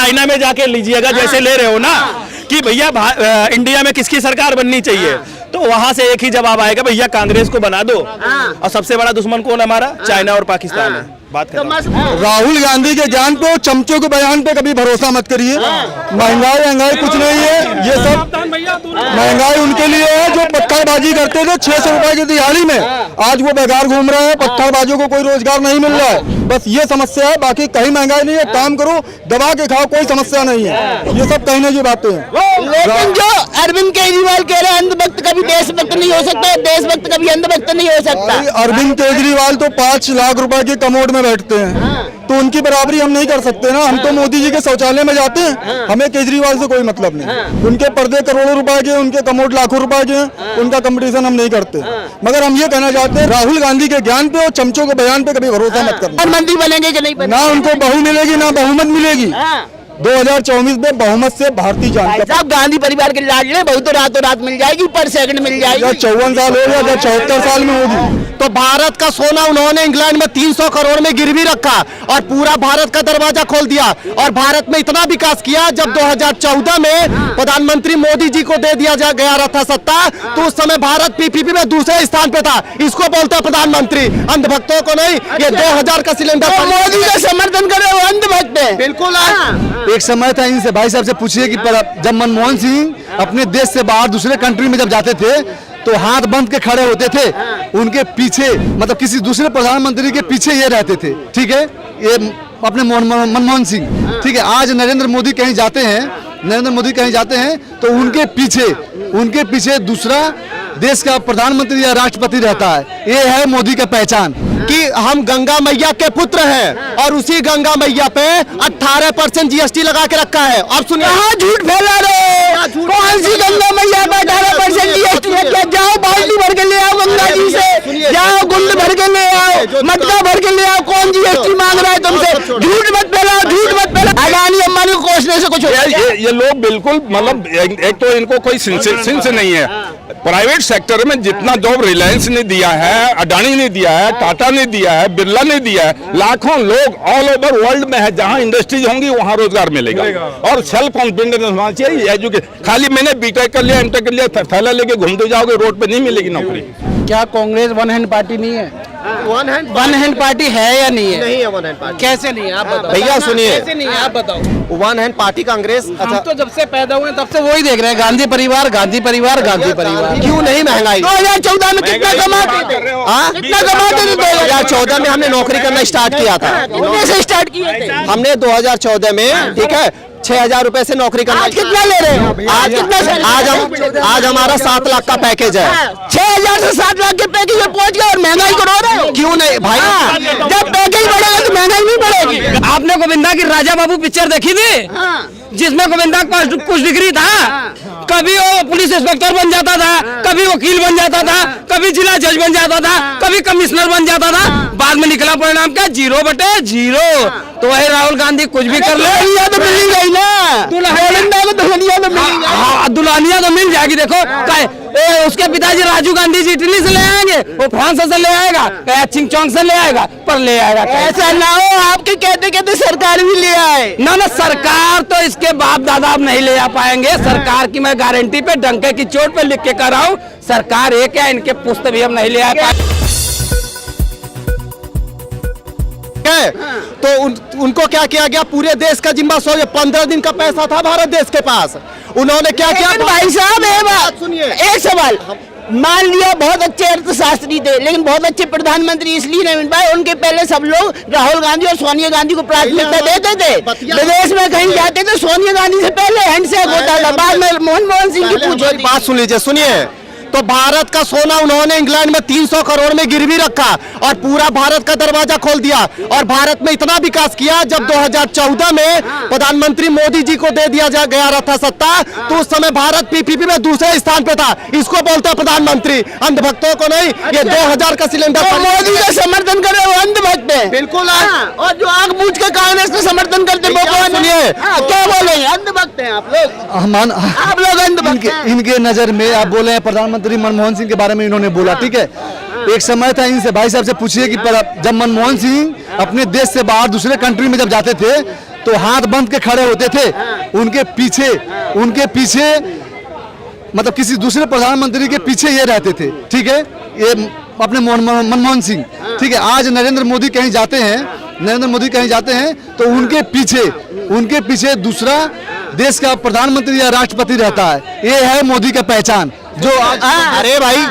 China में जाके लीजिएगा, जैसे ले रहे हो ना कि भैया इंडिया में किसकी सरकार बननी चाहिए, तो वहां से एक ही जवाब आएगा, भैया कांग्रेस को बना दो। और सबसे बड़ा दुश्मन कौन हमारा? चाइना और पाकिस्तान है। बात कर राहुल गांधी के ज्ञान पे और चमचों के बयान पे कभी भरोसा मत करिए। महंगाई कुछ नहीं है, ये सब महंगाई उनके लिए है जो पत्थरबाजी करते थे 600 रुपए की दिहाड़ी में, आज वो बेकार घूम रहे हैं, पत्थरबाजों को कोई रोजगार नहीं मिल रहा है, बस ये समस्या है, बाकी कहीं महंगाई नहीं है, काम करो दबा के खाओ, कोई समस्या नहीं है, ये सब कहने की बातें हैं। लेकिन जो अरविंद केजरीवाल कह रहे हैं अंधभक्त कभी देशभक्त नहीं हो सकता, देशभक्त कभी अंधभक्त नहीं हो सकता। अरविंद केजरीवाल तो 5 लाख रुपए की कमोड में बैठते हैं, तो उनकी बराबरी हम नहीं कर सकते ना, हम तो मोदी जी के शौचालय में जाते हैं, हमें केजरीवाल से कोई मतलब नहीं। उनके पर्दे करोड़ों रुपए के, उनके कमोड लाखों रुपए के, उनका कंपटीशन हम नहीं करते। मगर हम ये कहना चाहते हैं राहुल गांधी के ज्ञान पे और चमचों के बयान पे कभी भरोसा मत करना। प्रधानमंत्री बनेंगे कि नहीं बनेंगे? ना उनको बहु मिलेगी ना बहुमत मिलेगी। 2024 में बहुमत से भारतीय जनता साहब गांधी परिवार के लाडले बहु तो रातों रात मिल जाएगी, पर सेकंड मिल जाएगी। 54 साल हो गया, 74 साल में होगी। तो भारत का सोना उन्होंने इंग्लैंड में 300 करोड़ में गिरवी रखा और पूरा भारत का दरवाजा खोल दिया और भारत में इतना विकास किया। जब 2014 में प्रधानमंत्री मोदी जी को दे दिया गया था सत्ता, तो उस समय भारत पीपीपी में दूसरे स्थान पे था। इसको बोलते हैं प्रधानमंत्री, अंधभक्तों को नहीं। ये 2000 का सिलेंडर मोदी का समर्थन करे वो अंधभक्त है। बिल्कुल। एक समय था, इनसे भाई साहब से पूछिए कि जब मनमोहन सिंह अपने देश से बाहर दूसरे कंट्री में जब जाते थे तो हाथ बंद के खड़े होते थे, उनके पीछे मतलब किसी दूसरे प्रधानमंत्री के पीछे ये रहते थे, ठीक है, ये अपने मनमोहन सिंह, ठीक है। आज नरेंद्र मोदी कहीं जाते हैं तो उनके पीछे दूसरा देश का प्रधानमंत्री या राष्ट्रपति रहता है। ये है मोदी का पहचान कि हम गंगा मैया के पुत्र हैं और उसी गंगा मैया पे 18% जीएसटी लगा के रखा है। अब सुनिए, झूठ फैला रहे, कौन सी गंगा मैया पे 18% जीएसटी लगा? जाओ बाल्टी भर के ले आओ गंगा जी से, जाओ गुंड भर के ले आओ, मटका भर के ले आओ, कौन जीएसटी मांग रहा है तुमसे? झूठ मत फैलाओ, झूठ मत फैलाओ। अडानी अंबानी को कोसने से कुछ ये लोग बिल्कुल मतलब एक तो इनको कोई सेंस नहीं है। प्राइवेट सेक्टर में जितना जॉब रिलायंस ने दिया है, अडानी ने दिया है, टाटा ने दिया है, बिरला ने दिया है, लाखों लोग ऑल ओवर वर्ल्ड में है, जहां इंडस्ट्रीज होंगी वहां रोजगार मिलेगा। और सेल्फ कॉन्फिडेंस होना चाहिए। एजुकेशन खाली मैंने बीटेक कर लिया, एमटेक कर लिया, थैला लेके घूमते जाओगे रोड पे, नहीं मिलेगी नौकरी। क्या कांग्रेस वन हैंड पार्टी नहीं है? वन हैंड पार्टी है या नहीं है? नहीं है वन हैंड पार्टी। कैसे नहीं है आप बताओ भैया, सुनिए, कैसे नहीं है आप बताओ। वन हैंड पार्टी कांग्रेस, हम तो जब से पैदा हुए तब से वही देख रहे हैं, गांधी परिवार, गांधी परिवार, गांधी परिवार। क्यों नहीं महंगाई? 2014 में कितना कमाते थे? कितना कमाते थे? 2014 में हमने नौकरी करना स्टार्ट किया था। कैसे स्टार्ट किए थे? हमने 2014 में, ठीक है, 6000 रुपए से नौकरी करना। आज कितना ले रहे हैं? आज हमारा 7 लाख का पैकेज है। 6000 से 7 लाख के पैकेज में पहुंच गए और महंगाई को रो रहे हो? क्यों नहीं भाई? जब पैकेज बढ़ेगा तो महंगाई नहीं बढ़ेगी। आपने गोविंदा की राजा बाबू पिक्चर देखी थी? जिसमें गोविंदा के पास कुछ डिग्री था, कभी वो पुलिस इंस्पेक्टर बन जाता था, कभी वकील बन जाता था, कभी जिला जज बन जाता था, कभी कमिश्नर बन जाता था, बाद में निकला परिणाम क्या? 0/0। तो वही राहुल गांधी कुछ भी कर ले, तो मिल गई ना, दुल्हनिया तो मिल जाएगी। देखो उसके पिताजी राजीव गांधी जी इटली से ले आएंगे, वो फ्रांस से ले आएगा, चिंगचोंग से ले आएगा, पर ले आएगा। ऐसा ना हो आपके कहते कहते सरकार भी ले आए ना। सरकार तो इसके बाप दादा अब नहीं ले आ पाएंगे। सरकार की मैं गारंटी पे डंके की चोट पे लिख के कर रहा हूँ, सरकार एक है, इनके पुश्त भी हम नहीं ले आ पाएंगे। तो उनको क्या किया गया? पूरे देश का जिम्मा 15 दिन का पैसा था भारत देश के पास, उन्होंने क्या किया? भाई साहब एक बात सुनिए, एक सवाल, मान लिया बहुत अच्छे अर्थशास्त्री थे लेकिन बहुत अच्छे प्रधानमंत्री इसलिए नहीं मिल पाए, उनके पहले सब लोग राहुल गांधी और सोनिया गांधी को प्राथमिकता देते थे। विदेश में कहीं जाते थे, सोनिया गांधी से पहले हैंडशेक होता था, बाद में मनमोहन सिंह की पूछो। बात सुन लीजिए, सुनिए। तो भारत का सोना उन्होंने इंग्लैंड में 300 करोड़ में गिरवी रखा और पूरा भारत का दरवाजा खोल दिया और भारत में इतना विकास किया। जब 2014 में प्रधानमंत्री मोदी जी को दे दिया गया था सत्ता, तो उस समय भारत पीपीपी में दूसरे स्थान पे था। इसको बोलते हैं प्रधानमंत्री, अंधभक्तों को नहीं। ये 2000 का सिलेंडर मोदी का समर्थन करे वो अंधभक्त है। बिल्कुल। और जो आंख बूझ के कांग्रेस का समर्थन करते वो सुनिए, क्या बोलेंगे? अंधभक्त हैं आप लोग अंधभक्त। इनके नजर में आप बोले हैं प्रधानमंत्री मनमोहन सिंह के बारे में इन्होंने बोला, ठीक है। एक समय था, इनसे भाई साहब से पूछिए कि जब मनमोहन सिंह अपने देश से बाहर दूसरे कंट्री में जब जाते थे तो हाथ बंद के खड़े होते थे। उनके पीछे मतलब किसी दूसरे प्रधानमंत्री के पीछे ये रहते थे, ठीक है, ये अपने मनमोहन सिंह, ठीक है। आज नरेंद्र मोदी कहीं जाते हैं तो उनके पीछे दूसरा देश का प्रधानमंत्री या राष्ट्रपति रहता है। ये है मोदी का पहचान जो आज अरे भाई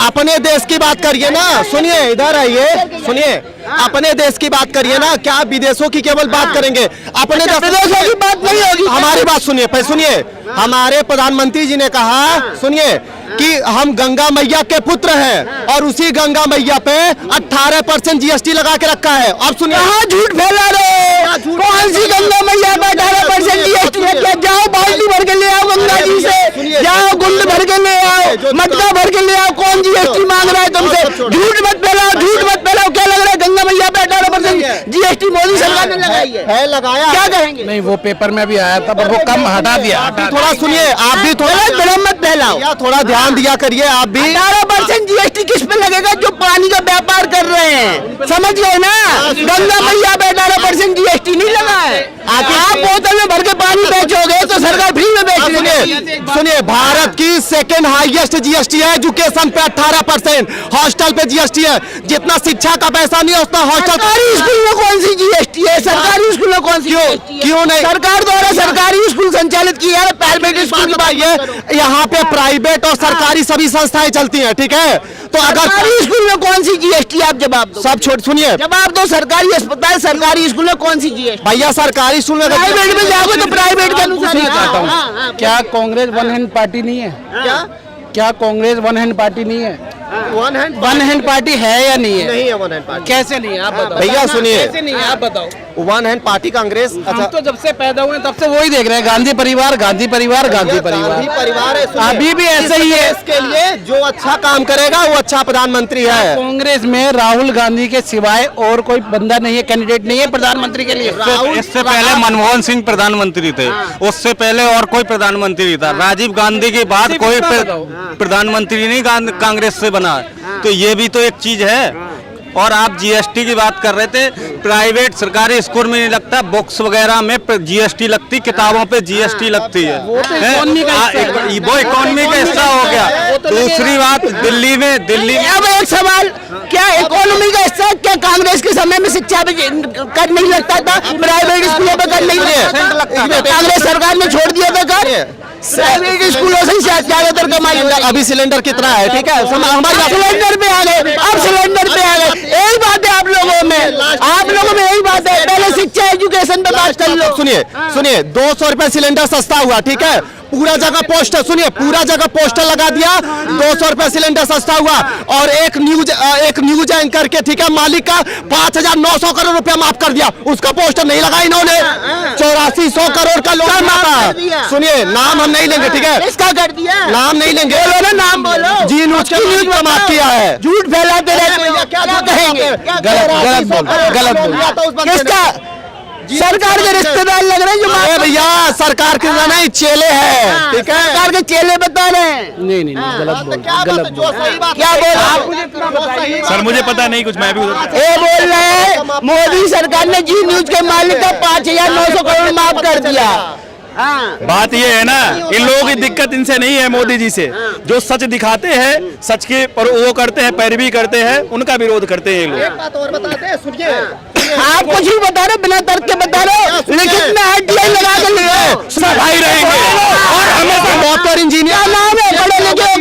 अपने देश की बात करिए ना, सुनिए इधर आइए, सुनिए अपने देश की बात करिए ना, क्या विदेशों की केवल बात करेंगे? अपने विदेशों की बात नहीं होगी। हमारी बात सुनिए, पहले सुनिए, हमारे प्रधानमंत्री जी ने कहा, सुनिए, कि हम गंगा मैया के पुत्र हैं और उसी गंगा मैया पे 18% जीएसटी लगा के रखा है। अब सुनिए, झूठ फैला रहे, कौन सी गंगा मैया पे 18% जीएसटी लगा? जाओ बाल्टी भर के ले आओ गंगा जी से, जाओ गुंड भर के ले आओ, मटका भर के ले आओ, कौन जीएसटी मांग रहा है तुमसे? झूठ मत फैलाओ, क्या लग रहा है? गंगा मैया पे 18% जीएसटी मोदी सरकार ने लगाई है, लगाया, क्या कहेंगे? नहीं, वो पेपर में भी आया था पर वो कम हटा दिया। थोड़ा सुनिए, आप भी थोड़ा मत फैलाओ, थोड़ा ध्यान दिया करिए आप भी। 18% जीएसटी किस पे लगेगा? जो पानी का व्यापार कर रहे हैं, समझ गए ना? गंगा मैया पे 18% जीएसटी नहीं लगा है। आप बोतल में भर के पानी बेचोगे तो सरकार फ्री में बेच देगी। सुनिए, भारत की सेकेंड हाईएस्ट जीएसटी है, एजुकेशन पे 18%, हॉस्टल पे जीएसटी है। जितना शिक्षा का पैसा नहीं है उतना हॉस्टल। सरकारी स्कूल में कौन सी जीएसटी है? सरकारी स्कूल में कौन सी जीएसटी है? क्यों नहीं? सरकार द्वारा सरकारी स्कूल संचालित किया है, प्राइवेट स्कूल की बात है। यहाँ पे प्राइवेट और सरकारी सभी संस्थाएं चलती हैं, ठीक है। तो अगर सरकारी स्कूल में कौन सी जीएसटी? आप जवाब दो, सब छोड़, सुनिए जवाब दो। सरकारी अस्पताल, सरकारी स्कूल में कौन सी जीएसटी? भैया, सरकारी स्कूल में प्राइवेट में जाओगे तो प्राइवेट के अनुसार ही चाहता हूँ। क्या कांग्रेस वन हैंड पार्टी नहीं है? क्या कांग्रेस वन हैंड पार्टी नहीं है? वन हैंड पार्टी है या नहीं है? नहीं है वन हैंड पार्टी। कैसे नहीं है आप बताओ? भैया सुनिए, कैसे नहीं है आप बताओ? वन हैंड पार्टी कांग्रेस, हम तो जब से पैदा हुए तब से वही देख रहे हैं, गांधी परिवार, गांधी परिवार, गांधी परिवार। परिवार है, सुनिए, अभी भी ऐसे ही है। इसके लिए जो अच्छा काम करेगा वो अच्छा प्रधानमंत्री है। कांग्रेस में राहुल गांधी के सिवाय और कोई बंदा नहीं है, कैंडिडेट नहीं है प्रधानमंत्री के लिए। इससे पहले मनमोहन सिंह प्रधानमंत्री थे, उससे पहले और कोई प्रधानमंत्री था। राजीव गांधी के बाद कोई प्रधानमंत्री नहीं कांग्रेस से बना। तो ये भी तो एक चीज है। और आप जीएसटी की बात कर रहे थे, प्राइवेट सरकारी स्कूल में नहीं लगता, बुक्स वगैरह में जीएसटी लगती, किताबों पे जीएसटी लगती है। वो इकोनॉमी का हिस्सा हो गया। दूसरी बात, दिल्ली में अब एक सवाल, क्या इकोनॉमी का हिस्सा? क्या कांग्रेस के समय में शिक्षा पे कर नहीं लगता था? प्राइवेट स्कूलों पे कर नहीं लगता? कांग्रेस सरकार ने छोड़ दिया था कर? प्राइवेट स्कूलों से ज्यादातर कमाई होता है। अभी सिलेंडर कितना है, ठीक है, हमारे सिलेंडर पे आ गए, अब सिलेंडर पे आ गए। यही बात है आप लोगों में यही बात है। पहले शिक्षा एजुकेशन पे बात कर लो। सुनिए 200 रुपए सिलेंडर सस्ता हुआ, ठीक है, पूरा जगह पोस्टर, सुनिए, पूरा जगह पोस्टर लगा दिया, 200 रुपए सिलेंडर सस्ता हुआ। और एक न्यूज एंकर के, ठीक है, मालिक का 5,900 करोड़ रुपया माफ कर दिया, उसका पोस्टर नहीं लगा इन्होंने। 8400 करोड़ का लोन माफा। सुनिए, नाम हम नहीं लेंगे, ठीक है, इसका कर दिया, नाम नहीं लेंगे, बोलो ना, नाम बोलो। जी न्यूज का न्यूज में माफ किया है। झूठ फैलाते रहते हो, क्या कहेंगे? गलत बोल। किसका? सरकार के रिश्तेदार लग रहे हैं जो अरे भैया, सरकार के नहीं, चेले हैं, ठीक है, सरकार के चेले बता रहे हैं। नहीं, गलत बोल, गलत बोल। क्या बोल? सर मुझे पता नहीं कुछ, मैं भी ये बोल रहे हैं मोदी सरकार ने जी न्यूज के मालिक का 5,900 करोड़ माफ कर दिया। बात ये है ना, इन लोगों की दिक्कत इनसे नहीं है, मोदी जी से। जो सच दिखाते हैं, सच के पर वो करते हैं, पैरवी करते हैं, उनका विरोध करते हैं ये लोग। बात और बताते हैं, सुनिए, आप कुछ भी बता रहे, बिना तर्क के बता रहे, लिखित में आरटीआई लगा के लिए सफाई रहेंगे। और हमें डॉक्टर इंजीनियर, क्या नाम है? पढ़े लिखे हो?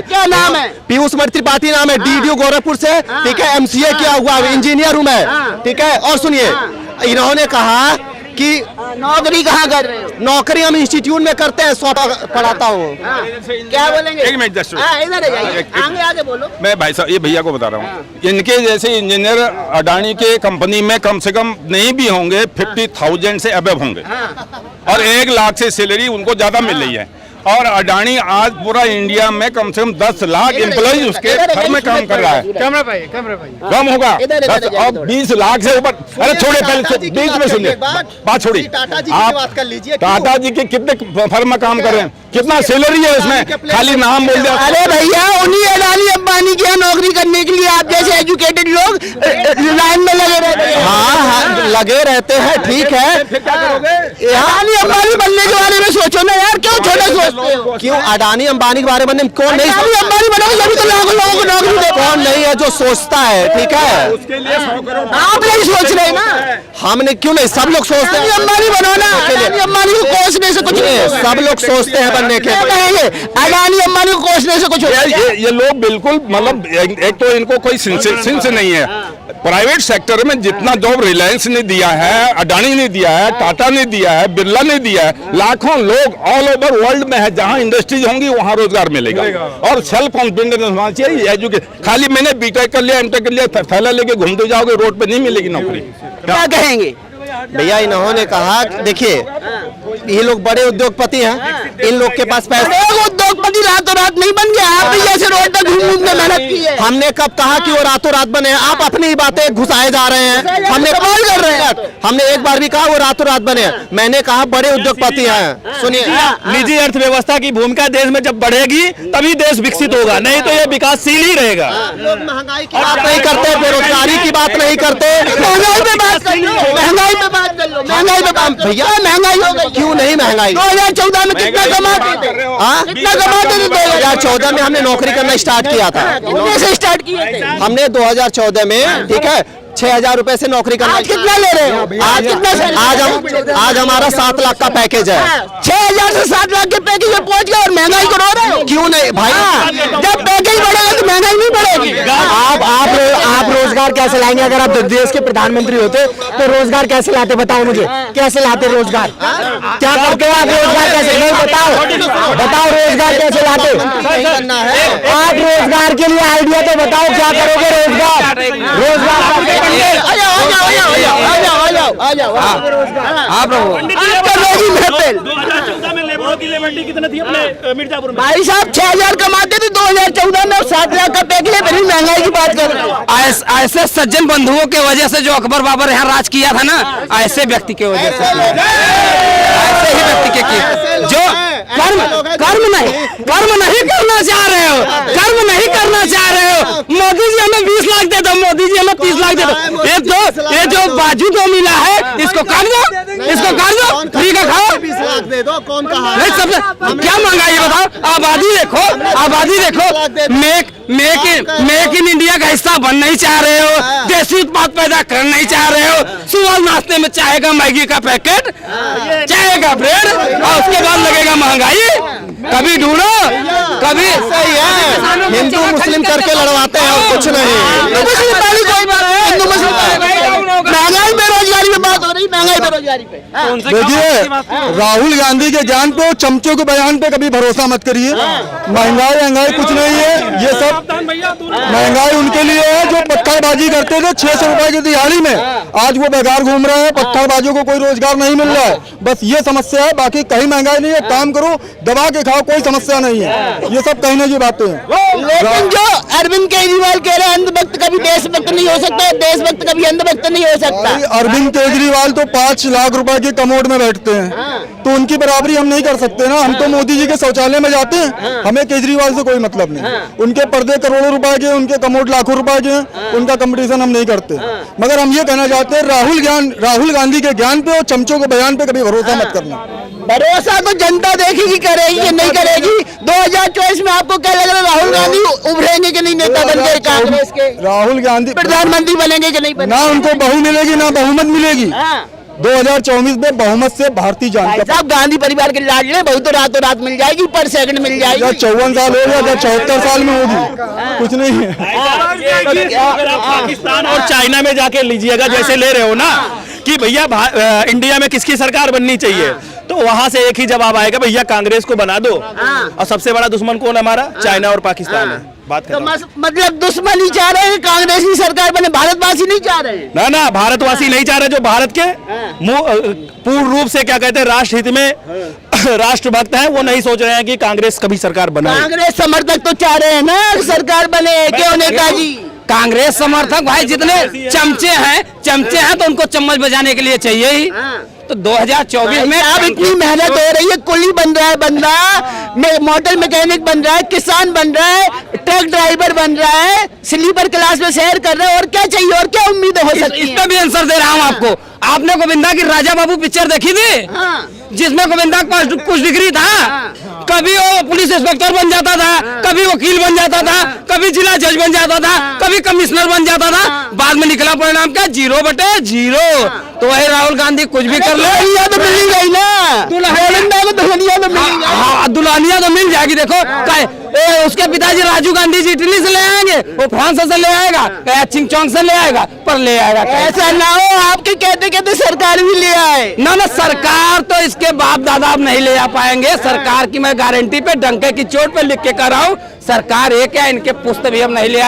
क्या नाम है? पीयूष मठ त्रिपाठी नाम है, डीडीओ गोरखपुर से, ठीक है, एमसीए किया हुआ, इंजीनियर हूँ मैं, ठीक है। और सुनिए, इन्होंने कहा कि नौकरी कहाँ कर रहे हो? नौकरी हम इंस्टीट्यूट में करते हैं, पढ़ाता हूँ। क्या बोलेंगे? एक मिनट जस्ट, इधर जाइए, आगे बोलो। मैं भाई साहब ये भैया को बता रहा हूँ, इनके जैसे इंजीनियर अडानी के कंपनी में कम से कम नहीं भी होंगे 50,000 से अबव होंगे, और 1 लाख से सैलरी उनको ज्यादा मिल रही है। और अडानी आज पूरा इंडिया में कम से कम 10 लाख एम्प्लॉय उसके घर में काम कर रहा है। कम होगा 10 और 20 लाख से ऊपर। अरे छोड़े, पहले बीच में सुनिए, बात छोड़ी। आप टाटा जी के कितने फर्म में काम कर रहे हैं? कितना सैलरी है उसमें, खाली नाम बोल दिया। अरे भैया उन्हीं अडानी अंबानी के यहाँ नौकरी करने के लिए आप जैसे एजुकेटेड लोग लाइन में लगे रहते हैं। हाँ लगे रहते हैं, ठीक है। अडानी अंबानी बनने के बारे में सोचो ना यार, क्यों छोटा सोचते हो? क्यों अडानी अंबानी के बारे में कौन नहीं, अडानी अंबानी बनोगे तभी तो लाखों लोगों को नौकरी दे। कौन नहीं है जो सोचता है, ठीक है। आप नहीं सोच रहे ना, हमने क्यों नहीं, सब लोग सोचते अडानी हैं अंबानी बनो ना। अडानी अंबानी को कोसने से कुछ नहीं होगा। सब लोग सोचते हैं बनने के। क्या कहेंगे अडानी अंबानी को कोसने से कुछ होगा? ये लोग बिल्कुल मतलब एक तो इनको कोई सेंस नहीं है। प्राइवेट सेक्टर में जितना जॉब रिलायंस ने दिया है, अडानी ने दिया है, टाटा ने दिया है, बिरला ने दिया है, लाखों लोग ऑल ओवर वर्ल्ड में है, जहां इंडस्ट्रीज होंगी वहां रोजगार मिलेगा। और सेल्फ कॉन्फिडेंस होना चाहिए। एजुकेशन खाली मैंने बीटेक कर लिया, एमटेक कर लिया, थैला लेके घूमते जाओगे रोड पे, नहीं मिलेगी नौकरी। क्या कहेंगे? भैया इन्होंने कहा, देखिए ये लोग बड़े उद्योगपति हैं, इन लोग के पास पैसे। एक उद्योगपति रातों रात नहीं बन गया। आप जैसे रोड पर घूम घूम के मेहनत की है। हमने कब कहा कि वो रातों रात बने हैं? आप अपनी ही बातें घुसाए जा रहे हैं। हमने कमाल कर रहे हैं। हमने एक बार भी कहा वो रातों रात बने हैं? मैंने कहा बड़े उद्योगपति हैं। सुनिए, निजी अर्थव्यवस्था की भूमिका देश में जब बढ़ेगी तभी देश विकसित होगा, नहीं तो ये विकासशील ही रहेगा। लोग महंगाई की बात नहीं करते, बेरोजगारी की बात नहीं करते। महंगाई पे बात कर लो, महंगाई पे बात कर लो। महंगाई पे बात भैया महंगाई हो गई। क्यों नहीं महंगाई? 2014 में कितना कमाते थे? हाँ? कितना कमाते थे? 2014 में हमने नौकरी करना स्टार्ट किया था। कितने से स्टार्ट किए थे? हमने 2014 में, ठीक है, 6,000 रुपए से नौकरी करना। आज कितना ले रहे हो? आज कितना आज हमारा 7 लाख का पैकेज है। 6,000 से 7 लाख के पैकेज में पहुंच गए और महंगाई को रो रहे हो? क्यों नहीं भाई? जब पैकेज बढ़ेगा तो महंगाई नहीं बढ़ेगी। आप रोजगार कैसे लाएंगे? अगर आप देश के प्रधानमंत्री होते तो रोजगार कैसे लाते? बताओ मुझे, कैसे लाते रोजगार? क्या करते हो आप? रोजगार कैसे नहीं, बताओ रोजगार कैसे लाते? आप रोजगार के लिए आइडिया तो बताओ, क्या करोगे? रोजगार आ जाओ। आप रहो। भाई साहब 6,000 कमाते थे 2014 में, और 7 लाख का पैकेज है, फिर भी महंगाई की बात कर रहे हो। ऐसे सज्जन बंधुओं के वजह से जो अकबर बाबर यहाँ राज किया था ना, ऐसे व्यक्ति के वजह से, ऐसे ही व्यक्ति के जो कर्म नहीं करना चाह रहे हो, कर्म नहीं करना चाह रहे हो। मोदी जी हमें 20 लाख दे दो, मोदी जी हमें 30 लाख दे दो। ये जो बाजू को मिला है इसको कर दो, फ्री का खाओ। 20 लाख दे दो, कौन कहा? नहीं, सबसे क्या महंगाई है बताओ? आबादी देखो। मेक इन इंडिया का हिस्सा बन नहीं चाह रहे हो, देसी उत्पाद पैदा कर नहीं चाह रहे हो। सुबह नाश्ते में चाय का मैगी का पैकेट, चाय का ब्रेड, और उसके बाद लगेगा महंगाई। कभी ढूंढो, कभी सही है, हिंदू मुस्लिम करके लड़वाते हैं और कुछ नहीं। हिंदू मुस्लिम महंगाई बेरोजगारी पे बात हो रही, महंगाई बेरोजगारी पे। देखिए राहुल गांधी के ज्ञान पे और चमचों के बयान पे कभी भरोसा मत करिए। महंगाई कुछ नहीं है, ये सब महंगाई उनके लिए है जो पत्थरबाजी करते थे 600 रुपए की दिहाड़ी में। आज वो बेकार घूम रहे हैं, पत्थरबाजियों को कोई रोजगार नहीं मिल रहा है, बस ये समस्या है। बाकी कहीं महंगाई नहीं है, काम करो, दबा के खाओ, कोई समस्या नहीं है। ये सब कहने की बातें हैं। लेकिन जो अरविंद केजरीवाल कह रहे हैं अंधभक्त कभी देशभक्त नहीं हो सकता, देशभक्त कभी अंधभक्त नहीं हो सकता। अरविंद केजरीवाल तो 5 लाख रुपए की कमोड में बैठते हैं, तो उनकी बराबरी हम नहीं कर सकते ना। हम तो मोदी जी के शौचालय में जाते हैं, हमें केजरीवाल से कोई मतलब नहीं। उनके पर्दे करोड़ों रुपए के, उनके कमोड लाखों रुपए के, उनका कंपटीशन हम नहीं करते। मगर हम ये कहना चाहते हैं राहुल गांधी के ज्ञान पे और चमचों के बयान पे कभी भरोसा मत करना। भरोसा तो जनता देखेगी, करेगी कि नहीं करेगी। 2024 में आपको क्या लग रहा है? राहुल गांधी उभरेंगे कि नहीं नेता बन के कांग्रेस के? राहुल गांधी प्रधानमंत्री बनेंगे कि नहीं बनेंगे? ना उनको बहु मिलेगी ना बहुमत मिलेगी। 2024 में बहुमत से भारतीय जनता साहब गांधी परिवार के लाडले बहु तो रातों रात मिल जाएगी, पर सेकंड मिल जाएगी। 54 साल हो गया, 74 साल में होगी, कुछ नहीं है। अगर आप पाकिस्तान और चाइना में जाके लीजिएगा, जैसे ले रहे हो ना कि भैया इंडिया में किसकी सरकार बननी चाहिए, तो वहां से एक ही जवाब आएगा, भैया कांग्रेस को बना दो। और सबसे बड़ा दुश्मन कौन हमारा? चाइना और पाकिस्तान है। बात तो मतलब दुश्मन ही चाह रहे हैं कांग्रेस की सरकार बने, भारतवासी नहीं चाह रहे हैं। ना भारतवासी नहीं चाह रहे, जो भारत के पूर्ण रूप से क्या कहते हैं राष्ट्र हित में राष्ट्रभक्त हैं, वो नहीं सोच रहे हैं कि कांग्रेस कभी सरकार बनाए। कांग्रेस समर्थक तो चाह रहे हैं ना सरकार बने, क्यों नेताजी? कांग्रेस समर्थक भाई जितने चमचे हैं तो उनको चम्मच बजाने के लिए चाहिए ही। तो 2024 में अब इतनी मेहनत हो रही है, कुली बन रहा है बंदा, मोटर मैकेनिक बन रहा है, किसान बन रहा है, ट्रक ड्राइवर बन रहा है, स्लीपर क्लास में सैर कर रहा है, और क्या चाहिए, और क्या उम्मीद हो सकती है? इसका भी आंसर दे रहा हूँ आपको। आपने गोविंदा की राजा बाबू पिक्चर देखी थी? जिसमें गोविंदा के पास कुछ डिग्री था, कभी वो पुलिस इंस्पेक्टर बन जाता था, कभी वकील बन जाता था, कभी जिला जज बन जाता था, कभी कमिश्नर बन जाता था, बाद में निकला परिणाम क्या? 0/0। तो वही राहुल गांधी कुछ भी कर ले, दुल्हनिया तो मिल गई ना, गोविंदा को दुल्हनिया तो मिल गई। हाँ, दुल्हनिया तो मिल जाएगी। देखो उसके पिताजी राजीव गांधी जी इटली से ले आएंगे, वो फ्रांस से ले आएगा, चिंगचोंग से ले आएगा, पर ले आएगा। ऐसा ना हो आपके कहते कहते सरकार भी ले आए। ना सरकार तो इसके बाप दादा अब नहीं ले आ पाएंगे। सरकार की मैं गारंटी पे डंके की चोट पे लिख के कर रहा हूँ, सरकार एक है, इनके पुश्त भी हम नहीं ले